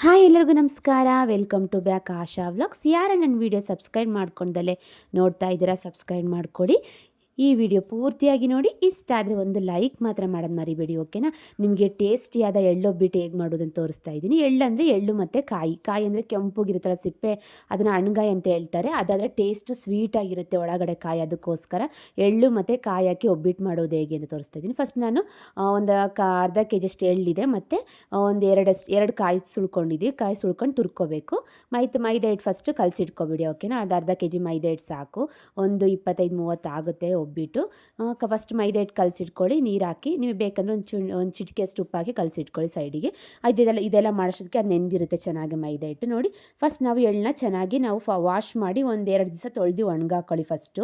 Hi ಎಲ್ಲರಿಗೂ ನಮಸ್ಕಾರ. Welcome to back Asha vlogs. ಯಾರ ನನ್ನ ವಿಡಿಯೋ ಸಬ್ಸ್ಕ್ರೈಬ್ ಮಾಡ್ಕೊಂಡಲ್ಲೇ ನೋಡ್ತಾ ಇದ್ದೀರಾ, ಸಬ್ಸ್ಕ್ರೈಬ್ ಮಾಡಿಕೊಡಿ. ಈ ವಿಡಿಯೋ ಪೂರ್ತಿಯಾಗಿ ನೋಡಿ. ಇಷ್ಟ ಆದರೆ ಒಂದು ಲೈಕ್ ಮಾತ್ರ ಮಾಡೋದು ಮರಿಬೇಡಿ, ಓಕೆನಾ. ನಿಮಗೆ ಟೇಸ್ಟಿಯಾದ ಎಳ್ಳೊಬ್ಬಿಟ್ಟು ಹೇಗೆ ಮಾಡೋದಂತ ತೋರಿಸ್ತಾ ಇದ್ದೀನಿ. ಎಳ್ಳಂದರೆ ಎಳ್ಳು ಮತ್ತು ಕಾಯಿ. ಕಾಯಿ ಅಂದರೆ ಕೆಂಪುಗಿರುತ್ತಲ್ಲ ಸಿಪ್ಪೆ, ಅದನ್ನು ಅಣ್ಗಾಯಿ ಅಂತ ಹೇಳ್ತಾರೆ. ಅದಾದರೆ ಟೇಸ್ಟು ಸ್ವೀಟಾಗಿರುತ್ತೆ ಒಳಗಡೆ ಕಾಯಿ. ಅದಕ್ಕೋಸ್ಕರ ಎಳ್ಳು ಮತ್ತು ಕಾಯಿ ಹಾಕಿ ಒಬ್ಬಿಟ್ಟು ಮಾಡೋದು ಹೇಗೆ ಅಂತ ತೋರಿಸ್ತಾ ಇದ್ದೀನಿ. ಫಸ್ಟ್ ನಾನು ಒಂದು ಅರ್ಧ ಕೆ ಜಿಯಷ್ಟು ಎಳ್ಳಿದೆ ಮತ್ತು ಒಂದು ಎರಡು ಕಾಯಿ ಸುಳ್ಕೊಂಡಿದ್ದೀವಿ. ಕಾಯಿ ಸುಳ್ಕೊಂಡು ತುರ್ಕೋಬೇಕು. ಮೈದಾ ಹಿಟ್ಟು ಫಸ್ಟು ಕಲಸಿಟ್ಕೊಬಿಡಿ, ಓಕೆನಾ. ಅರ್ಧ ಕೆ ಜಿ ಮೈದಾ ಹಿಟ್ಟು ಸಾಕು. ಒಂದು 25-30 ಆಗುತ್ತೆ ಒಬ್ಬಿಟ್ಟು. ಫಸ್ಟ್ ಮೈದಾ ಹಿಟ್ಟು ಕಲಸಿಟ್ಕೊಳ್ಳಿ, ನೀರು ಹಾಕಿ. ನೀವು ಬೇಕಂದ್ರೆ ಒಂದು ಚಿಟಿಕೆಯಷ್ಟು ಉಪ್ಪು ಹಾಕಿ ಕಲಸಿಟ್ಕೊಳ್ಳಿ ಸೈಡಿಗೆ. ಇದೆಲ್ಲ ಮಾಡೋಷ್ಟಕ್ಕೆ ಅದು ನೆಂದಿರುತ್ತೆ ಚೆನ್ನಾಗಿ ಮೈದಾ ಹಿಟ್ಟು. ನೋಡಿ, ಫಸ್ಟ್ ನಾವು ಎಳ್ಳನ್ನ ಚೆನ್ನಾಗಿ ವಾಶ್ ಮಾಡಿ 1-2 ದಿವಸ ತೊಳೆದು ಒಣಗಾಕೊಳ್ಳಿ. ಫಸ್ಟು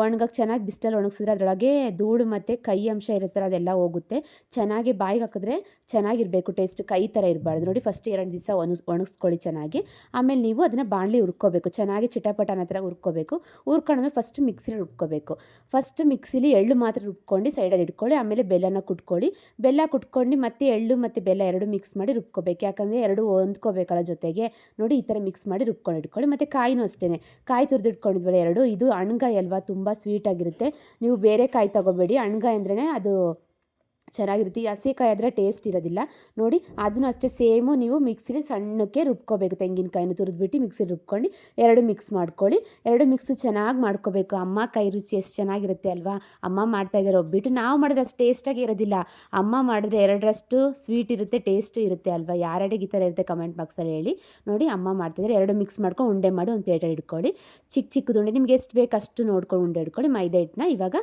ಒಣಗಕ್ಕೆ ಚೆನ್ನಾಗಿ ಬಿಸಿಲಲ್ಲಿ ಒಣಗಿಸಿದ್ರೆ ಅದರೊಳಗೆ ಧೂಳು ಮತ್ತು ಕೈ ಅಂಶ ಇರುತ್ತಲ್ಲ ಅದೆಲ್ಲ ಹೋಗುತ್ತೆ. ಚೆನ್ನಾಗಿ ಬಾಯಿಗೆ ಹಾಕಿದ್ರೆ ಚೆನ್ನಾಗಿರಬೇಕು, ಟೇಸ್ಟ್ ಕೈ ಥರ ಇರಬಾರ್ದು. ನೋಡಿ, ಫಸ್ಟ್ 2 ದಿವಸ ಒಣಗಿಸ್ಕೊಳ್ಳಿ ಚೆನ್ನಾಗಿ. ಆಮೇಲೆ ನೀವು ಅದನ್ನು ಬಾಣಲಿ ಹುರ್ಕೋಬೇಕು, ಚೆನ್ನಾಗಿ ಚಿಟಪಟ ಅನ್ನೋ ಥರ ಹುರ್ಕೋಬೇಕು. ಹುರ್ಕೊಂಡ್ಮೇಲೆ ಫಸ್ಟ್ ಮಿಕ್ಸಿಲಿ ರುಬ್ಕೋಬೇಕು. ಫಸ್ಟ್ ಮಿಕ್ಸಿಲಿ ಎಳ್ಳು ಮಾತ್ರ ರುಬ್ಕೊಂಡು ಸೈಡಲ್ಲಿ ಇಟ್ಕೊಳ್ಳಿ. ಆಮೇಲೆ ಬೆಲ್ಲನ ಕುಟ್ಕೊಳ್ಳಿ. ಬೆಲ್ಲ ಕುಟ್ಕೊಂಡು ಮತ್ತೆ ಎಳ್ಳು ಮತ್ತು ಬೆಲ್ಲ ಎರಡು ಮಿಕ್ಸ್ ಮಾಡಿ ರುಬ್ಕೋಬೇಕು, ಯಾಕಂದರೆ ಎರಡು ಹೊಂದ್ಕೋಬೇಕಲ್ಲ ಜೊತೆಗೆ. ನೋಡಿ, ಈ ಥರ ಮಿಕ್ಸ್ ಮಾಡಿ ರುಬ್ಕೊಂಡು ಇಟ್ಕೊಳ್ಳಿ. ಮತ್ತು ಕಾಯಿನೂ ಅಷ್ಟೇ, ಕಾಯಿ ತುರಿದಿಟ್ಕೊಂಡಿದ್ವಲ್ಲ ಎರಡು, ಇದು ಹಣ್ಗಾಯಿ ಅಲ್ವಾ, ತುಂಬ ಸ್ವೀಟಾಗಿರುತ್ತೆ. ನೀವು ಬೇರೆ ಕಾಯಿ ತೊಗೋಬೇಡಿ, ಹಣ್ಗಾಯಿ ಅಂದ್ರೇ ಅದು ಚೆನ್ನಾಗಿರುತ್ತೆ. ಈ ಹಸಿಕಾಯಿ ಆದರೆ ಟೇಸ್ಟ್ ಇರೋದಿಲ್ಲ. ನೋಡಿ, ಅದನ್ನು ಅಷ್ಟೇ ಸೇಮು ನೀವು ಮಿಕ್ಸಿಲಿ ಸಣ್ಣಕ್ಕೆ ರುಬ್ಕೋಬೇಕು. ತೆಂಗಿನಕಾಯಿನ ತುರಿದ್ಬಿಟ್ಟು ಮಿಕ್ಸಿಲಿ ರುಬ್ಕೊಂಡು ಎರಡು ಮಿಕ್ಸ್ ಮಾಡ್ಕೊಳ್ಳಿ. ಎರಡು ಮಿಕ್ಸ್ ಚೆನ್ನಾಗಿ ಮಾಡ್ಕೋಬೇಕು. ಅಮ್ಮ ಕೈ ರುಚಿ ಎಷ್ಟು ಚೆನ್ನಾಗಿರುತ್ತೆ ಅಲ್ವಾ. ಅಮ್ಮ ಮಾಡ್ತಾಯಿದ್ದಾರೆ ಒಬ್ಬಿಟ್ಟು. ನಾವು ಮಾಡಿದ್ರೆ ಅಷ್ಟು ಟೇಸ್ಟಾಗಿ ಇರೋದಿಲ್ಲ. ಅಮ್ಮ ಮಾಡಿದ್ರೆ ಎರಡರಷ್ಟು ಸ್ವೀಟ್ ಇರುತ್ತೆ, ಟೇಸ್ಟು ಇರುತ್ತೆ ಅಲ್ವಾ. ಯಾರ್ಯಾರಿಗೆ ಈ ಥರ ಇರುತ್ತೆ ಕಮೆಂಟ್ ಬಾಕ್ಸಲ್ಲಿ ಹೇಳಿ. ನೋಡಿ, ಅಮ್ಮ ಮಾಡ್ತಾಯಿದ್ದಾರೆ. ಎರಡು ಮಿಕ್ಸ್ ಮಾಡ್ಕೊಂಡು ಉಂಡೆ ಮಾಡಿ ಒಂದು ಪ್ಲೇಟಲ್ಲಿ ಇಟ್ಕೊಳ್ಳಿ. ಚಿಕ್ಕದು ಉಂಡೆ ನಿಮ್ಗೆ ಎಷ್ಟು ಬೇಕು ಅಷ್ಟು ನೋಡ್ಕೊಂಡು ಉಂಡೆ ಇಟ್ಕೊಳ್ಳಿ. ಮೈದಾ ಹಿಟ್ಟನ್ನ ಇವಾಗ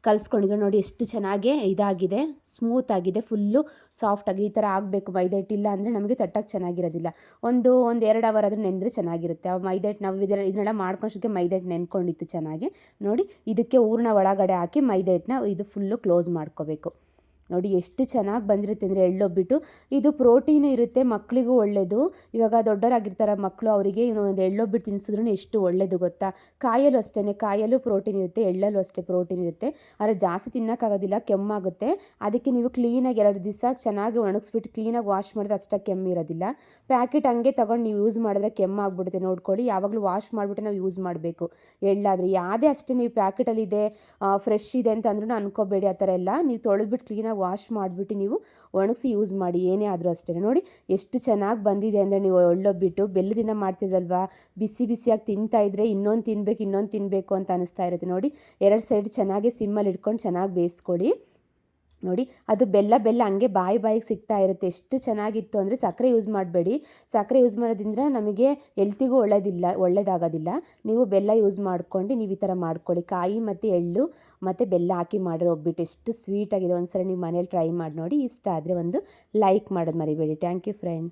ಕಲಿಸ್ಕೊಂಡಿದ್ರು. ನೋಡಿ, ಎಷ್ಟು ಚೆನ್ನಾಗಿ ಇದಾಗಿದೆ, ಸ್ಮೂತ್ ಆಗಿದೆ, ಫುಲ್ಲು ಸಾಫ್ಟಾಗಿ. ಈ ಥರ ಆಗಬೇಕು ಮೈದಾ ಹಿಟ್ಟು. ಇಲ್ಲ ಅಂದರೆ ನಮಗೆ ತಟ್ಟಕ್ಕೆ ಚೆನ್ನಾಗಿರೋದಿಲ್ಲ. ಒಂದು 2 ಅವರ್ ಆದರೂ ನೆಂದರೆ ಚೆನ್ನಾಗಿರುತ್ತೆ. ಆ ಮೈದಾ ಹಿಟ್ಟು ನಾವು ಇದನ್ನೆಲ್ಲ ಮಾಡ್ಕೊಂಡಷ್ಟಕ್ಕೆ ಮೈದಾ ಹಿಟ್ಟು ನೆನ್ಕೊಂಡಿತ್ತು ಚೆನ್ನಾಗಿ. ನೋಡಿ, ಇದಕ್ಕೆ ಹೂರಣ ಒಳಗಡೆ ಹಾಕಿ ಮೈದಾ ಹಿಟ್ಟನ್ನ ಇದು ಫುಲ್ಲು ಕ್ಲೋಸ್ ಮಾಡ್ಕೋಬೇಕು. ನೋಡಿ, ಎಷ್ಟು ಚೆನ್ನಾಗಿ ಬಂದಿರುತ್ತೆ ಅಂದರೆ ಎಳ್ಳೊಬ್ಬಿಟ್ಟು. ಇದು ಪ್ರೋಟೀನು ಇರುತ್ತೆ, ಮಕ್ಕಳಿಗೂ ಒಳ್ಳೆಯದು. ಇವಾಗ ದೊಡ್ಡವರಾಗಿರ್ತಾರೆ ಮಕ್ಕಳು, ಅವರಿಗೆ ಒಂದು ಎಳ್ಳೊಬ್ಬಿಟ್ಟು ತಿನ್ನಿಸಿದ್ರೂ ಎಷ್ಟು ಒಳ್ಳೆಯದು ಗೊತ್ತಾ. ಕಾಯಲ್ಲೂ ಅಷ್ಟೇ, ಕಾಯಲ್ಲೂ ಪ್ರೋಟೀನ್ ಇರುತ್ತೆ, ಎಳ್ಳಲ್ಲೂ ಅಷ್ಟೇ ಪ್ರೋಟೀನ್ ಇರುತ್ತೆ. ಆದರೆ ಜಾಸ್ತಿ ತಿನ್ನೋಕ್ಕಾಗೋದಿಲ್ಲ, ಕೆಮ್ಮಾಗುತ್ತೆ. ಅದಕ್ಕೆ ನೀವು ಕ್ಲೀನಾಗಿ 2 ದಿವಸ ಚೆನ್ನಾಗಿ ಒಣಗಿಸ್ಬಿಟ್ಟು ಕ್ಲೀನಾಗಿ ವಾಶ್ ಮಾಡಿದ್ರೆ ಅಷ್ಟಾಗಿ ಕೆಮ್ಮಿರೋದಿಲ್ಲ. ಪ್ಯಾಕೆಟ್ ಹಂಗೆ ತೊಗೊಂಡು ನೀವು ಯೂಸ್ ಮಾಡಿದ್ರೆ ಕೆಮ್ಮಾಗ್ಬಿಡುತ್ತೆ. ನೋಡ್ಕೊಳ್ಳಿ, ಯಾವಾಗಲೂ ವಾಶ್ ಮಾಡಿಬಿಟ್ಟು ನಾವು ಯೂಸ್ ಮಾಡಬೇಕು. ಎಳ್ಳಾದರೆ ಯಾವುದೇ ಅಷ್ಟೇ, ನೀವು ಪ್ಯಾಕೆಟಲ್ಲಿದೆ ಫ್ರೆಶ್ ಇದೆ ಅಂತ ಅಂದ್ರೂ ಅನ್ಕೋಬೇಡಿ. ಆ ಥರ ಎಲ್ಲ ನೀವು ತೊಳೆದ್ಬಿಟ್ಟು ಕ್ಲೀನಾಗಿ ವಾಶ್ ಮಾಡಿಬಿಟ್ಟು ನೀವು ಒಣಗಿಸಿ ಯೂಸ್ ಮಾಡಿ, ಏನೇ ಆದರೂ ಅಷ್ಟೇ. ನೋಡಿ, ಎಷ್ಟು ಚೆನ್ನಾಗಿ ಬಂದಿದೆ ಅಂದರೆ, ನೀವು ಎಳ್ಳೊಬ್ಬಿಟ್ಟು ಬೆಲ್ಲದಿಂದ ಮಾಡ್ತಿದ್ದಲ್ವಾ, ಬಿಸಿ ಬಿಸಿಯಾಗಿ ತಿಂತಾಯಿದ್ರೆ ಇನ್ನೊಂದು ತಿನ್ನಬೇಕು ಅಂತ ಅನಿಸ್ತಾ ಇರುತ್ತೆ. ನೋಡಿ, 2 ಸೈಡ್ ಚೆನ್ನಾಗಿ ಸಿಮ್ಮಲ್ಲಿ ಇಟ್ಕೊಂಡು ಚೆನ್ನಾಗಿ ಬೇಯಿಸ್ಕೊಳ್ಳಿ. ನೋಡಿ, ಅದು ಬೆಲ್ಲ ಹಂಗೆ ಬಾಯಿಗೆ ಸಿಗ್ತಾ ಇರುತ್ತೆ. ಎಷ್ಟು ಚೆನ್ನಾಗಿತ್ತು ಅಂದರೆ, ಸಕ್ಕರೆ ಯೂಸ್ ಮಾಡಬೇಡಿ. ಸಕ್ಕರೆ ಯೂಸ್ ಮಾಡೋದ್ರಿಂದ ನಮಗೆ ಹೆಲ್ತಿಗೂ ಒಳ್ಳೆಯದಾಗೋದಿಲ್ಲ. ನೀವು ಬೆಲ್ಲ ಯೂಸ್ ಮಾಡ್ಕೊಂಡು ನೀವು ಈ ಥರ ಮಾಡ್ಕೊಳ್ಳಿ. ಕಾಯಿ ಮತ್ತು ಎಳ್ಳು ಮತ್ತು ಬೆಲ್ಲ ಹಾಕಿ ಮಾಡಿರೋ ಒಬ್ಬಿಟ್ಟು ಎಷ್ಟು ಸ್ವೀಟಾಗಿದೆ. ಒಂದ್ಸಲ ನೀವು ಮನೇಲಿ ಟ್ರೈ ಮಾಡಿ ನೋಡಿ. ಇಷ್ಟ ಆದರೆ ಒಂದು ಲೈಕ್ ಮಾಡೋದು ಮರಿಬೇಡಿ. Thank you friend.